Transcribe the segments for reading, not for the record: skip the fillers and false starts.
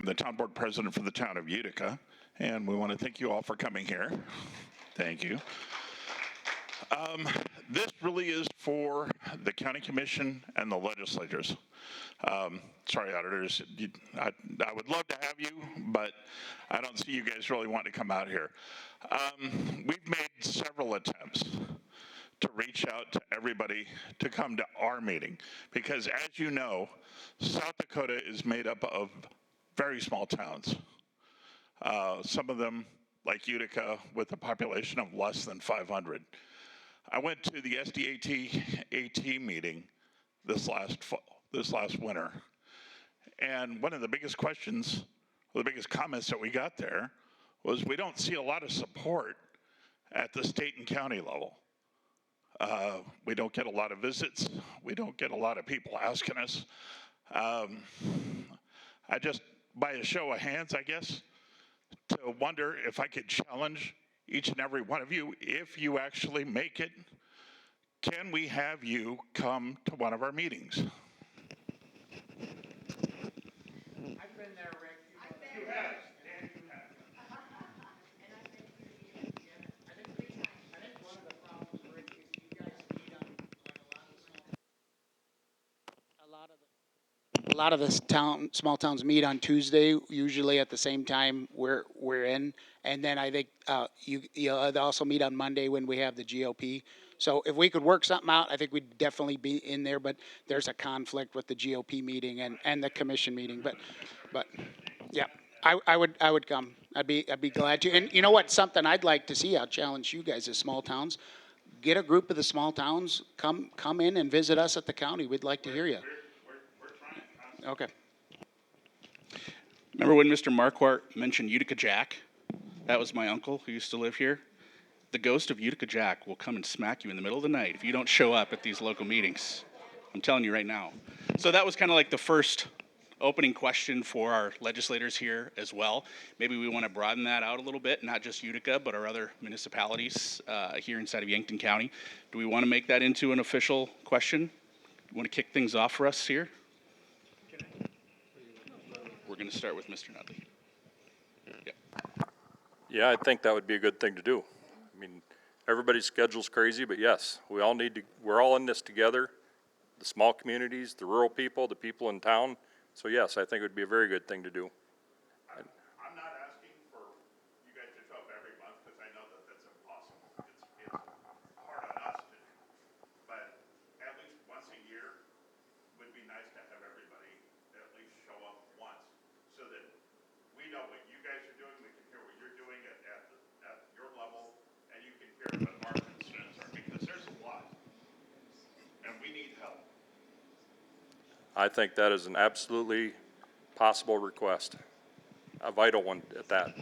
the town board president for the town of Utica, and we want to thank you all for coming here. Thank you. This really is for the county commission and the legislators. Sorry, auditors, I would love to have you, but I don't see you guys really want to come out here. We've made several attempts to reach out to everybody to come to our meeting, because as you know, South Dakota is made up of very small towns. Some of them, like Utica, with a population of less than 500. I went to the SDAT meeting this last winter, and one of the biggest questions, or the biggest comments that we got there was we don't see a lot of support at the state and county level. We don't get a lot of visits. We don't get a lot of people asking us. I just, by a show of hands, I guess, to wonder if I could challenge each and every one of you, if you actually make it, can we have you come to one of our meetings? I've been there, Rick. You have, Dan, you have. And I've been here again. I think one of the problems, Rick, is you guys meet on a lot of the small towns meet on Tuesday, usually at the same time we're in, and then I think you also meet on Monday when we have the GOP. So if we could work something out, I think we'd definitely be in there. But there's a conflict with the GOP meeting and the commission meeting. But yeah, I would come. I'd be glad to. And you know what? Something I'd like to see. I'll challenge you guys as small towns. Get a group of the small towns. Come in and visit us at the county. We'd like to hear you. We're trying. Okay. Remember when Mr. Marquardt mentioned Utica Jack? That was my uncle who used to live here. The ghost of Utica Jack will come and smack you in the middle of the night if you don't show up at these local meetings. I'm telling you right now. So that was kind of like the first opening question for our legislators here as well. Maybe we want to broaden that out a little bit, not just Utica, but our other municipalities here inside of Yankton County. Do we want to make that into an official question? You want to kick things off for us here? We're going to start with Mr. Nutley. Yep. Yeah, I think that would be a good thing to do. I mean, everybody's schedule's crazy, but yes, we're all in this together. The small communities, the rural people, the people in town. So yes, I think it would be a very good thing to do. I'm not asking for you guys to show up every month, because I know that that's impossible. It's hard on us to do. But at least once a year would be nice to have everybody at least show up once, so that we know what you guys are doing, we can hear what you're doing at your level, and you can hear what our concerns are, because there's a lot, and we need help. I think that is an absolutely possible request, a vital one at that.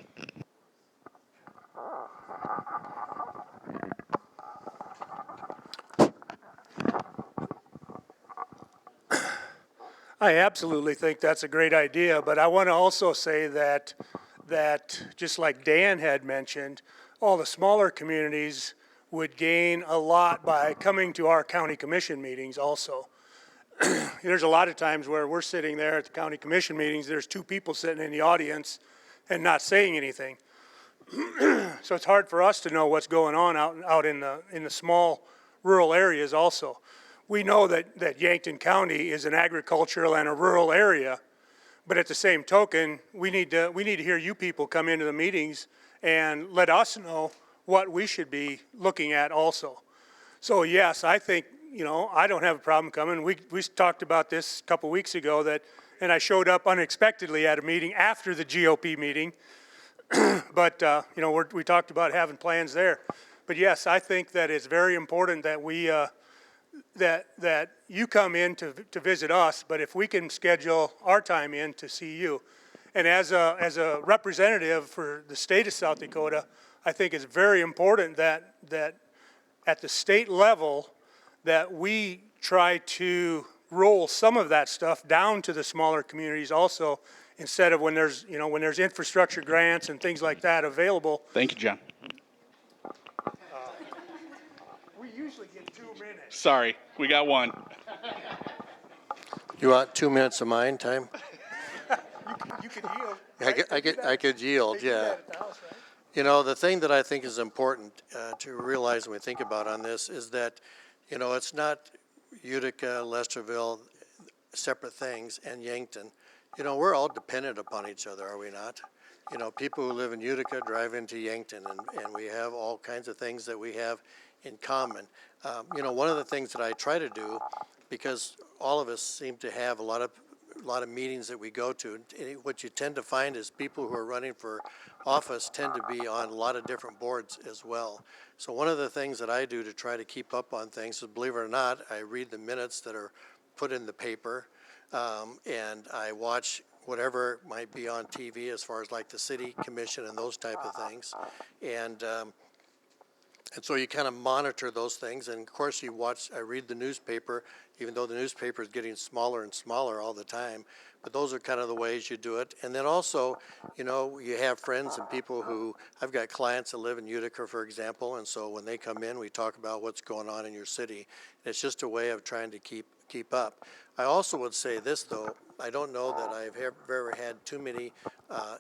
I absolutely think that's a great idea, but I want to also say that just like Dan had mentioned, all the smaller communities would gain a lot by coming to our county commission meetings also. There's a lot of times where we're sitting there at the county commission meetings, there's two people sitting in the audience and not saying anything. So it's hard for us to know what's going on out in the small rural areas also. We know that Yankton County is an agricultural and a rural area, but at the same token, we need to hear you people come into the meetings and let us know what we should be looking at also. So yes, I think, I don't have a problem coming. We talked about this a couple weeks ago and I showed up unexpectedly at a meeting after the GOP meeting, but we talked about having plans there. But yes, I think that it's very important that we that you come in to visit us, but if we can schedule our time in to see you. And as a representative for the state of South Dakota, I think it's very important that at the state level that we try to roll some of that stuff down to the smaller communities also, instead of when there's infrastructure grants and things like that available. Thank you, John. We usually get 2 minutes. Sorry, we got one. You want 2 minutes of mine time? You could yield. I right? could, They I do could, that? I could yield, They do yeah. that at the house, right? You know, the thing that I think is important to realize when we think about on this is that, you know, it's not Utica, Lesterville, separate things, and Yankton. You know, we're all dependent upon each other, are we not? You know, people who live in Utica drive into Yankton, and we have all kinds of things that we have in common. You know, one of the things that I try to do, because all of us seem to have a lot of meetings that we go to. What you tend to find is people who are running for office tend to be on a lot of different boards as well. So one of the things that I do to try to keep up on things is, believe it or not, I read the minutes that are put in the paper, and I watch whatever might be on TV as far as like the city commission and those type of things. And so you kind of monitor those things, and of course I read the newspaper, even though the newspaper is getting smaller and smaller all the time. But those are kind of the ways you do it. And then also, you know, you have friends and people I've got clients that live in Utica, for example, and so when they come in, we talk about what's going on in your city. It's just a way of trying to keep up. I also would say this, though, I don't know that I've ever had too many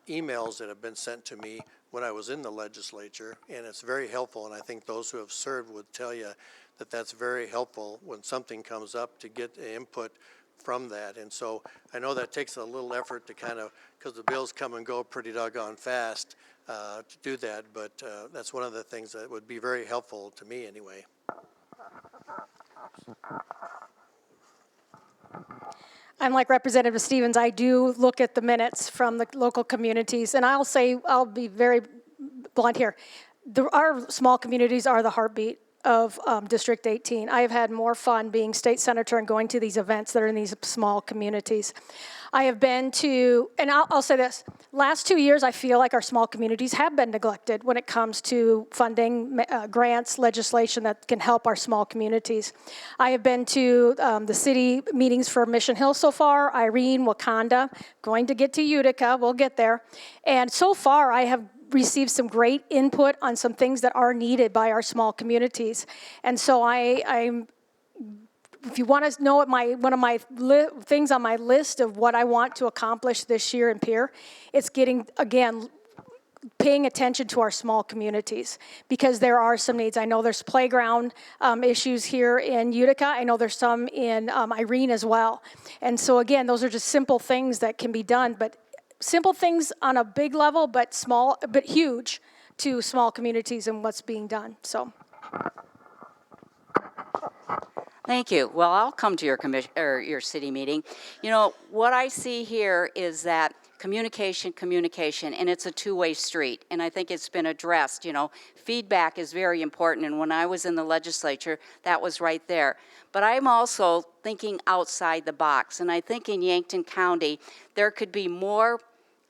emails that have been sent to me when I was in the legislature, and it's very helpful, and I think those who have served would tell you that that's very helpful when something comes up to get input from that. And so I know that takes a little effort to kind of, because the bills come and go pretty doggone fast to do that, but that's one of the things that would be very helpful to me anyway. I'm like Representative Stevens. I do look at the minutes from the local communities, and I'll be very blunt here. Our small communities are the heartbeat of District 18. I have had more fun being state senator and going to these events that are in these small communities. I have been to, and I'll say this, last 2 years I feel like our small communities have been neglected when it comes to funding, grants, legislation that can help our small communities. I have been to the city meetings for Mission Hill so far, Irene, Wakanda, going to get to Utica, we'll get there. And so far I have received some great input on some things that are needed by our small communities. And so I'm if you want to know what one of my things on my list of what I want to accomplish this year in Pierre, it's paying attention to our small communities, because there are some needs. I know there's playground issues here in Utica. I know there's some in Irene as well. And so again, those are just simple things that can be done, but simple things on a big level, but small, but huge to small communities and what's being done. So. Thank you. Well, I'll come to your commission or your city meeting. You know, what I see here is that communication, and it's a two-way street. And I think it's been addressed. You know, feedback is very important. And when I was in the legislature, that was right there. But I'm also thinking outside the box. And I think in Yankton County, there could be more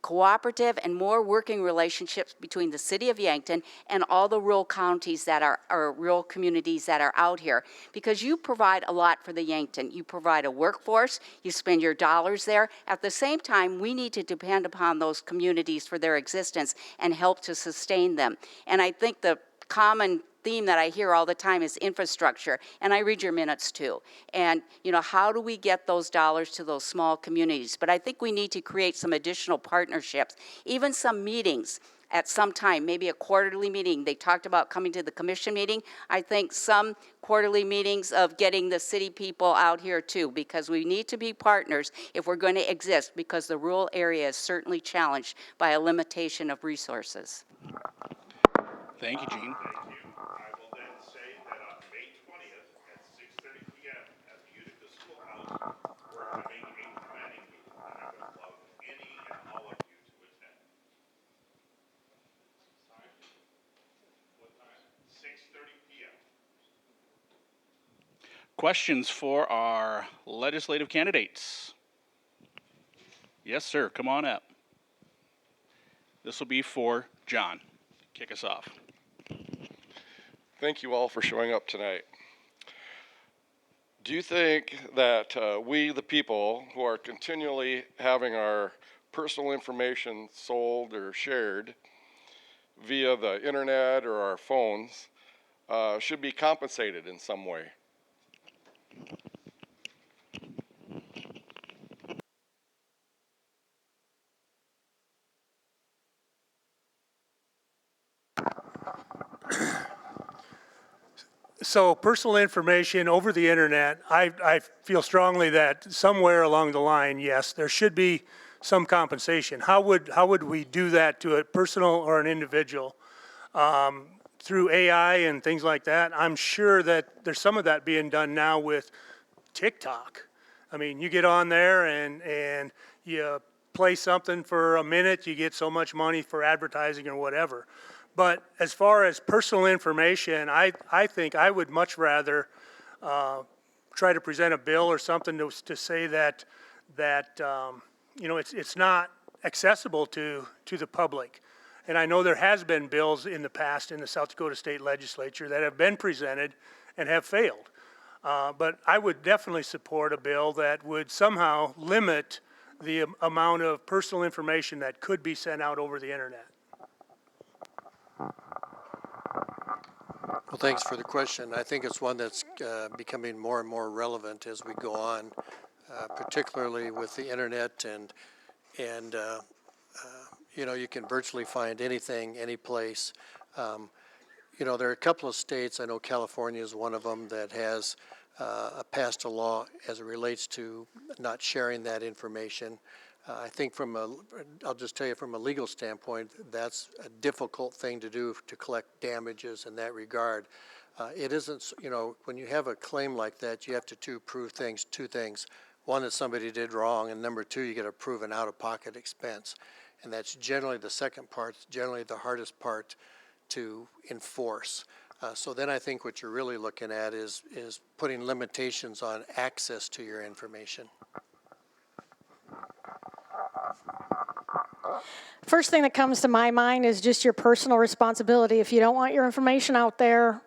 cooperative and more working relationships between the city of Yankton and all the rural counties that are, or rural communities that are out here. Because you provide a lot for the Yankton. You provide a workforce, you spend your dollars there. At the same time, we need to depend upon those communities for their existence and help to sustain them. And I think the common theme that I hear all the time is infrastructure, and I read your minutes too. And, you know, how do we get those dollars to those small communities? But I think we need to create some additional partnerships, even some meetings at some time, maybe a quarterly meeting. They talked about coming to the commission meeting. I think some quarterly meetings of getting the city people out here too, because we need to be partners if we're going to exist, because the rural area is certainly challenged by a limitation of resources. Thank you, Gene. Thank you. I will then say that on May 20th at 6:30 p.m. at the Utica Schoolhouse, we're having a planning meeting, and I would love any and all of you to attend. What time? 6:30 p.m. Questions for our legislative candidates? Yes, sir. Come on up. This will be for John. Kick us off. Thank you all for showing up tonight. Do you think that we, the people, who are continually having our personal information sold or shared via the internet or our phones, should be compensated in some way? So personal information over the internet, I feel strongly that somewhere along the line, yes, there should be some compensation. How would we do that to a personal or an individual? Through AI and things like that? I'm sure that there's some of that being done now with TikTok. I mean, you get on there and you play something for a minute, you get so much money for advertising or whatever. But as far as personal information, I think I would much rather try to present a bill or something to say that you know, it's not accessible to the public. And I know there has been bills in the past in the South Dakota State Legislature that have been presented and have failed. But I would definitely support a bill that would somehow limit the amount of personal information that could be sent out over the internet. Well, thanks for the question. I think it's one that's becoming more and more relevant as we go on, particularly with the internet and you know, you can virtually find anything, any place. You know, there are a couple of states, I know California is one of them, that has passed a law as it relates to not sharing that information. I think I'll just tell you from a legal standpoint, that's a difficult thing to do to collect damages in that regard. It isn't, you know, when you have a claim like that, you have to prove two things. One, that somebody did wrong, and number two, you got to prove an out-of-pocket expense. And that's generally the second part, generally the hardest part to enforce. So then I think what you're really looking at is putting limitations on access to your information. First thing that comes to my mind is just your personal responsibility. If you don't want your information out there,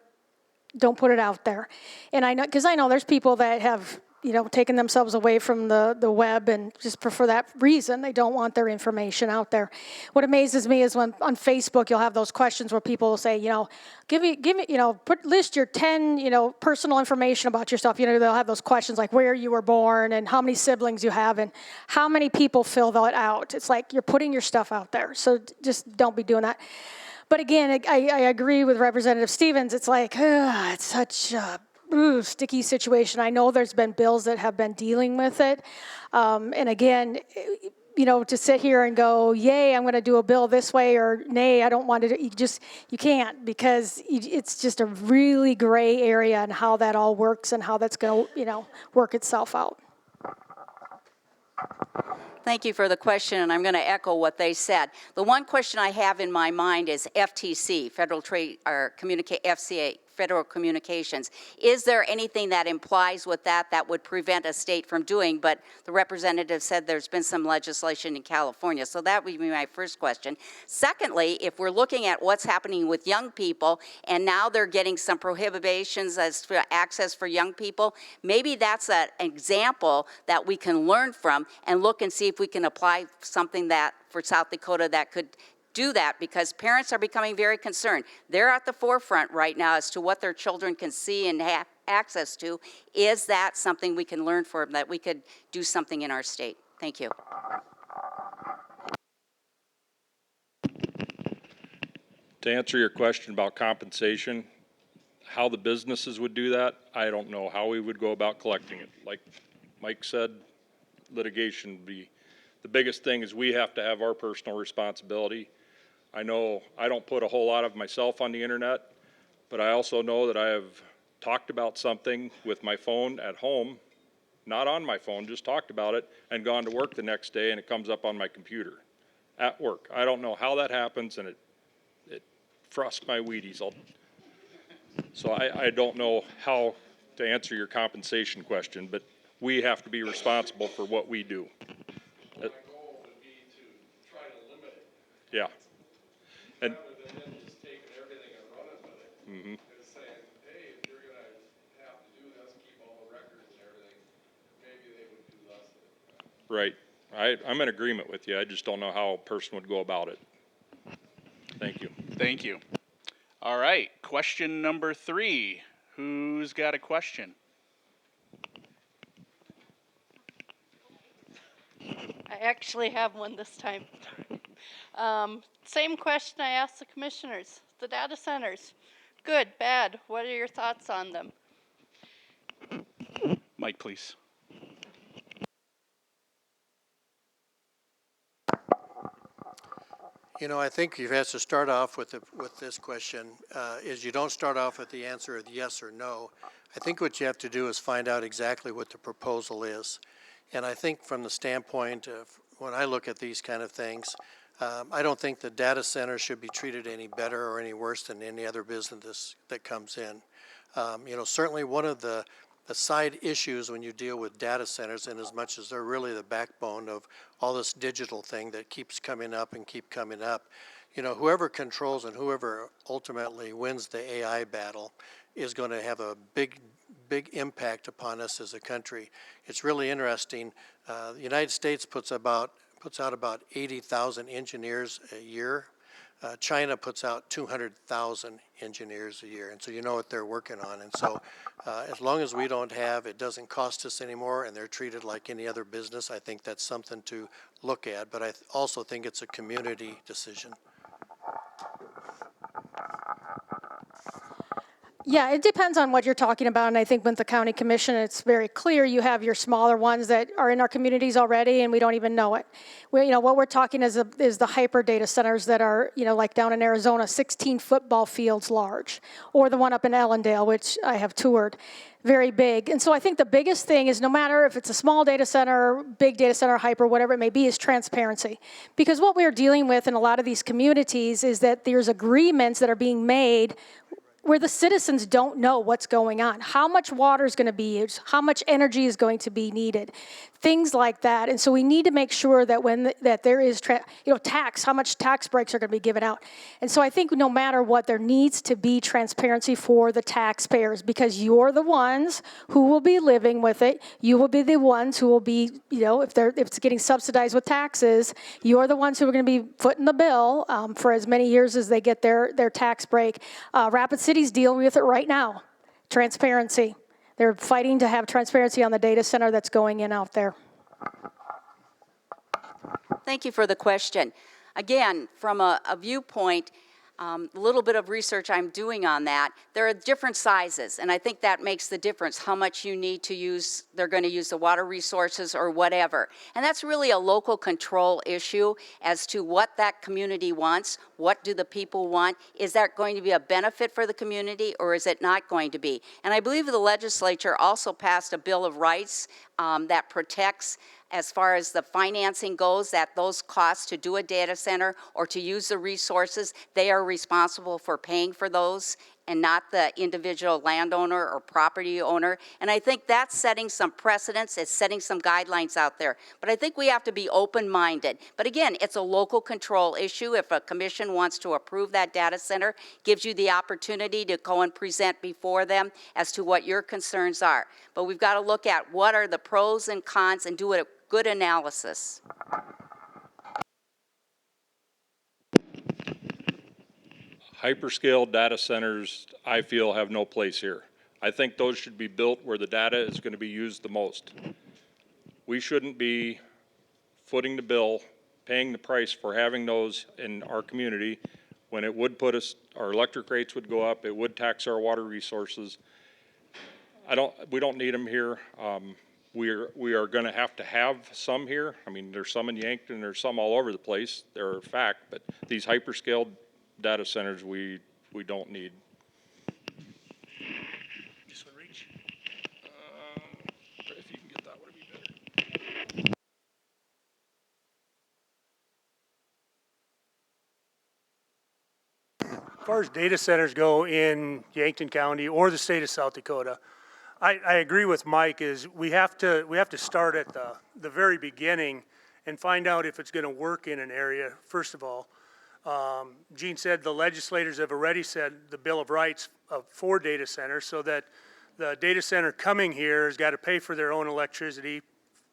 don't put it out there. And I know, because I know there's people that have, you know, taken themselves away from the web, and just for that reason, they don't want their information out there. What amazes me is when on Facebook you'll have those questions where people will say, you know, give me, you know, list your 10, you know, personal information about yourself. You know, they'll have those questions like where you were born and how many siblings you have and how many people fill that out. It's like you're putting your stuff out there. So just don't be doing that. But again, I agree with Representative Stevens. It's like, it's such a sticky situation. I know there's been bills that have been dealing with it. And again, you know, to sit here and go, yay, I'm going to do a bill this way, or nay, I don't want to, you can't, because it's just a really gray area in how that all works and how that's going to, you know, work itself out. Thank you for the question, and I'm going to echo what they said. The one question I have in my mind is FTC, Federal Trade or FCA, Federal Communications. Is there anything that implies with that would prevent a state from doing? But the representative said there's been some legislation in California, so that would be my first question. Secondly, if we're looking at what's happening with young people, and now they're getting some prohibitions as to access for young people, maybe that's an example that we can learn from and look and see if we can apply something that for South Dakota that could do that, because parents are becoming very concerned. They're at the forefront right now as to what their children can see and have access to. Is that something we can learn from, that we could do something in our state? Thank you. To answer your question about compensation, how the businesses would do that, I don't know how we would go about collecting it. Like Mike said, litigation would be the biggest thing. Is we have to have our personal responsibility. I know I don't put a whole lot of myself on the internet, but I also know that I have talked about something with my phone at home, not on my phone, just talked about it, and gone to work the next day and it comes up on my computer at work. I don't know how that happens, and it frosts my Wheaties. So I don't know how to answer your compensation question, but we have to be responsible for what we do. My goal would be to try to limit it. Yeah. And rather than just taking everything and running with it. mm-hmm. Just saying, hey, if you're gonna have to do this, keep all the records and everything, maybe they would do less of it. Right. I'm in agreement with you. I just don't know how a person would go about it. Thank you. Thank you. All right, question number 3. Who's got a question? I actually have one this time. Same question I asked the commissioners. The data centers. good, bad? What are your thoughts on them? Mike, please. You know, I think you have to start off with this question, is you don't start off with the answer of yes or no. I think what you have to do is find out exactly what the proposal is. And I think from the standpoint of when I look at these kind of things, I don't think the data center should be treated any better or any worse than any other business that comes in. You know, certainly one of the side issues when you deal with data centers, and as much as they're really the backbone of all this digital thing that keeps coming up and keep coming up, you know, whoever controls and whoever ultimately wins the AI battle is going to have a big impact upon us as a country. It's really interesting. The United States puts out about 80,000 engineers a year. China puts out 200,000 engineers a year, and so you know what they're working on. And so as long as we don't have, it doesn't cost us anymore, and they're treated like any other business, I think that's something to look at. But I also think it's a community decision. Yeah, it depends on what you're talking about, and I think with the county commission, it's very clear you have your smaller ones that are in our communities already, and we don't even know it. You know, what we're talking is the hyper data centers that are, you know, like down in Arizona, 16 football fields large, or the one up in Ellendale, which I have toured, very big. And so I think the biggest thing is no matter if it's a small data center, big data center, hyper, whatever it may be, is transparency. Because what we're dealing with in a lot of these communities is that there's agreements that are being made where the citizens don't know what's going on, how much water is going to be used, how much energy is going to be needed, things like that. And so we need to make sure that that there is, tax, how much tax breaks are going to be given out. And so I think no matter what, there needs to be transparency for the taxpayers, because you're the ones who will be living with it. You will be the ones who will be, if it's getting subsidized with taxes, you're the ones who are going to be footing the bill for as many years as they get their tax break. Rapid City's dealing with it right now. Transparency. They're fighting to have transparency on the data center that's going in out there. Thank you for the question. Again, from a viewpoint, a little bit of research I'm doing on that, there are different sizes, and I think that makes the difference, how much you need to use, they're going to use the water resources or whatever. And that's really a local control issue as to what that community wants, what do the people want, is that going to be a benefit for the community or is it not going to be? And I believe the legislature also passed a Bill of Rights that protects, as far as the financing goes, that those costs to do a data center or to use the resources, they are responsible for paying for those and not the individual landowner or property owner. And I think that's setting some precedents, it's setting some guidelines out there. But I think we have to be open-minded. But again, it's a local control issue. If a commission wants to approve that data center, gives you the opportunity to go and present before them as to what your concerns are. But we've got to look at what are the pros and cons and do a good analysis. Hyperscale data centers, I feel, have no place here. I think those should be built where the data is going to be used the most. We shouldn't be footing the bill, paying the price for having those in our community when it would put us, our electric rates would go up, it would tax our water resources. We don't need them here. We are going to have some here. I mean, there's some in Yankton, there's some all over the place. They're a fact, but these hyperscale data centers we don't need. This one reach? If you can get that, would be better. As far as data centers go in Yankton County or the state of South Dakota, I agree with Mike. Is we have to start at the very beginning and find out if it's going to work in an area. First of all, Gene said the legislators have already said the Bill of Rights for data centers, so that the data center coming here has got to pay for their own electricity,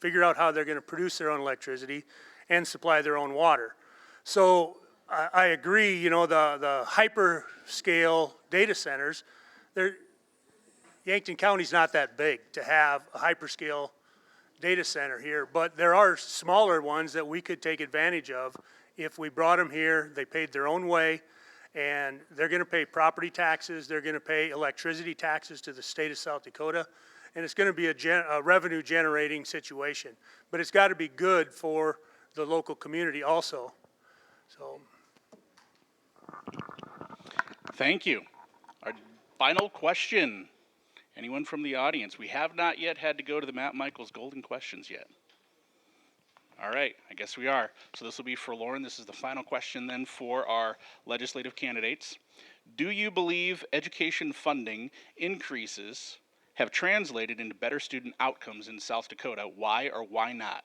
figure out how they're going to produce their own electricity, and supply their own water. So I agree. The hyperscale data centers, Yankton County's not that big to have a hyperscale data center here, but there are smaller ones that we could take advantage of if we brought them here, they paid their own way, and they're gonna pay property taxes, they're gonna pay electricity taxes to the state of South Dakota, and it's gonna be a revenue generating situation. But it's gotta be good for the local community also, so. Thank you. Our final question. Anyone from the audience? We have not yet had to go to the Matt Michaels Golden Questions yet. All right, I guess we are. So this will be for Lauren. This is the final question then for our legislative candidates. Do you believe education funding increases have translated into better student outcomes in South Dakota? Why or why not?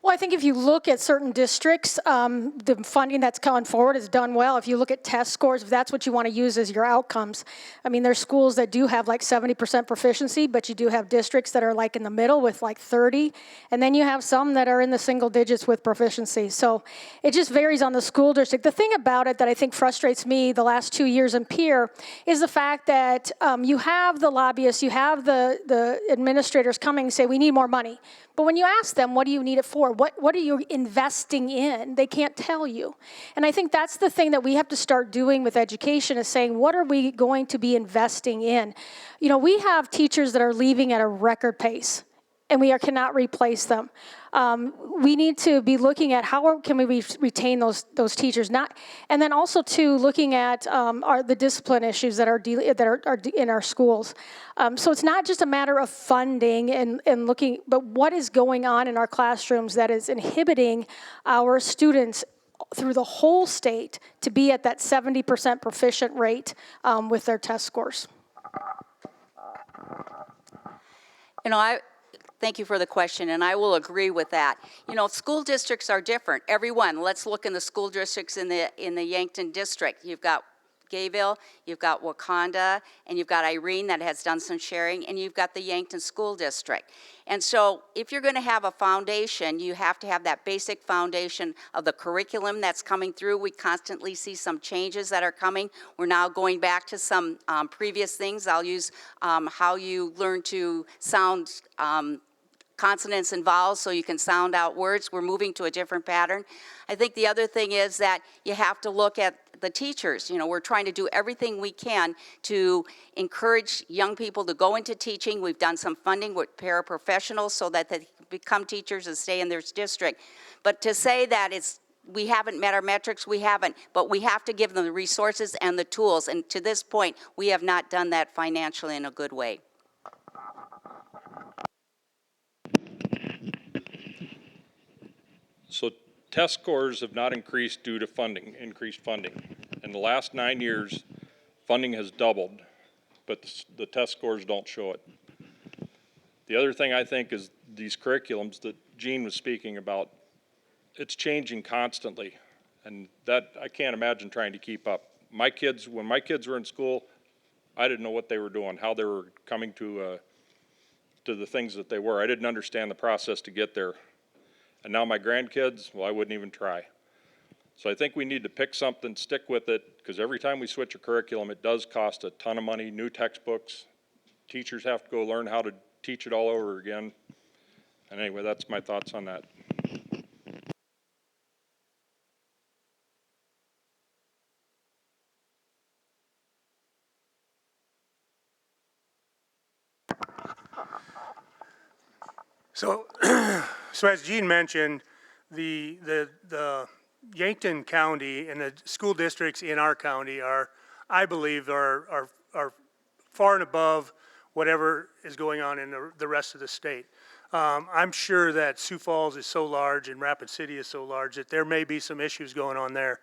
Well, I think if you look at certain districts, the funding that's gone forward has done well. If you look at test scores, if that's what you want to use as your outcomes, I mean, there's schools that do have like 70% proficiency, but you do have districts that are like in the middle with like 30, and then you have some that are in the single digits with proficiency. So it just varies on the school district. The thing about it that I think frustrates me the last 2 years in Pierre is the fact that you have the lobbyists, you have the administrators coming and say, we need more money. But when you ask them, what do you need it for? What are you investing in? They can't tell you. And I think that's the thing that we have to start doing with education is saying, what are we going to be investing in? You know, we have teachers that are leaving at a record pace, and we cannot replace them. We need to be looking at how can we retain those teachers, and then also too looking at the discipline issues that are in our schools. So it's not just a matter of funding and looking, but what is going on in our classrooms that is inhibiting our students through the whole state to be at that 70% proficient rate with their test scores. You know, thank you for the question, and I will agree with that. You know, school districts are different. Everyone, let's look in the school districts in the Yankton district. You've got Gayville, you've got Wakanda, and you've got Irene that has done some sharing, and you've got the Yankton School District. And so if you're going to have a foundation, you have to have that basic foundation of the curriculum that's coming through. We constantly see some changes that are coming. We're now going back to some previous things. I'll use how you learn to sound consonants and vowels so you can sound out words. We're moving to a different pattern. I think the other thing is that you have to look at the teachers. You know, we're trying to do everything we can to encourage young people to go into teaching. We've done some funding with paraprofessionals so that they become teachers and stay in their district. But to say that we haven't met our metrics, we haven't, but we have to give them the resources and the tools. And to this point, we have not done that financially in a good way. So test scores have not increased due to increased funding. In the last 9 years, funding has doubled, but the test scores don't show it. The other thing I think is these curriculums that Gene was speaking about, it's changing constantly, and that I can't imagine trying to keep up. When my kids were in school, I didn't know what they were doing, how they were coming to the things that they were. I didn't understand the process to get there. And now my grandkids, well, I wouldn't even try. So I think we need to pick something, stick with it, because every time we switch a curriculum, it does cost a ton of money, new textbooks. Teachers have to go learn how to teach it all over again. And anyway, that's my thoughts on that. So, as Gene mentioned, the Yankton County and the school districts in our county I believe, are far and above whatever is going on in the rest of the state. I'm sure that Sioux Falls is so large and Rapid City is so large that there may be some issues going on there.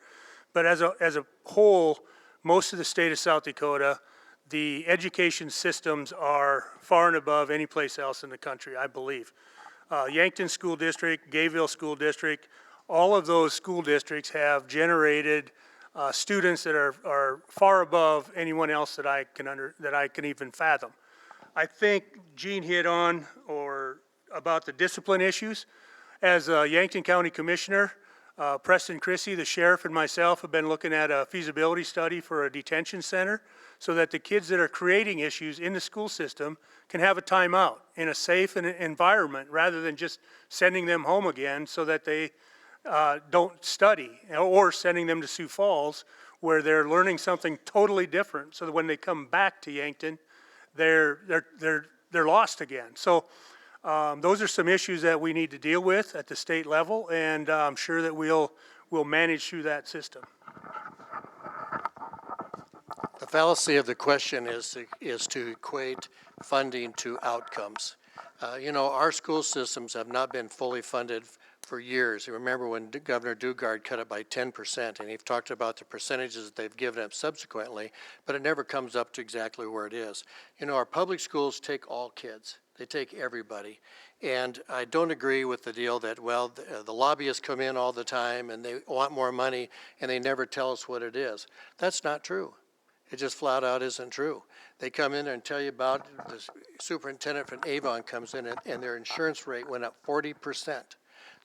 But as a whole, most of the state of South Dakota, the education systems are far and above any place else in the country, I believe. Yankton School District, Gayville School District, all of those school districts have generated students that are far above anyone else that I can even fathom. I think Gene hit on about the discipline issues. As a Yankton County Commissioner, Preston Chrissy, the sheriff, and myself have been looking at a feasibility study for a detention center so that the kids that are creating issues in the school system can have a timeout in a safe environment rather than just sending them home again so that they don't study, or sending them to Sioux Falls where they're learning something totally different, so that when they come back to Yankton, they're lost again. So those are some issues that we need to deal with at the state level, and I'm sure that we'll manage through that system. The fallacy of the question is to equate funding to outcomes. You know, our school systems have not been fully funded for years. You remember when Governor Dugard cut it by 10%, and he's talked about the percentages that they've given up subsequently, but it never comes up to exactly where it is. You know, our public schools take all kids. They take everybody. And I don't agree with the deal that, well, the lobbyists come in all the time and they want more money and they never tell us what it is. That's not true. It just flat out isn't true. They come in there and tell you about, the superintendent from Avon comes in and their insurance rate went up 40%.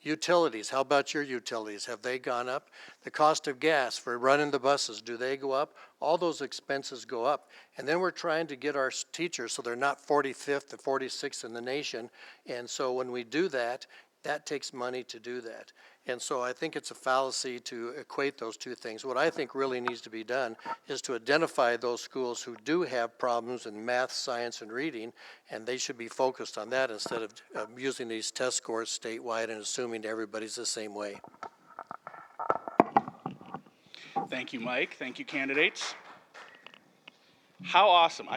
Utilities, how about your utilities? Have they gone up? The cost of gas for running the buses, do they go up? All those expenses go up. And then we're trying to get our teachers so they're not 45th and 46th in the nation. And so when we do that, that takes money to do that. And so I think it's a fallacy to equate those two things. What I think really needs to be done is to identify those schools who do have problems in math, science, and reading, and they should be focused on that instead of using these test scores statewide and assuming everybody's the same way. Thank you, Mike. Thank you, candidates. How awesome.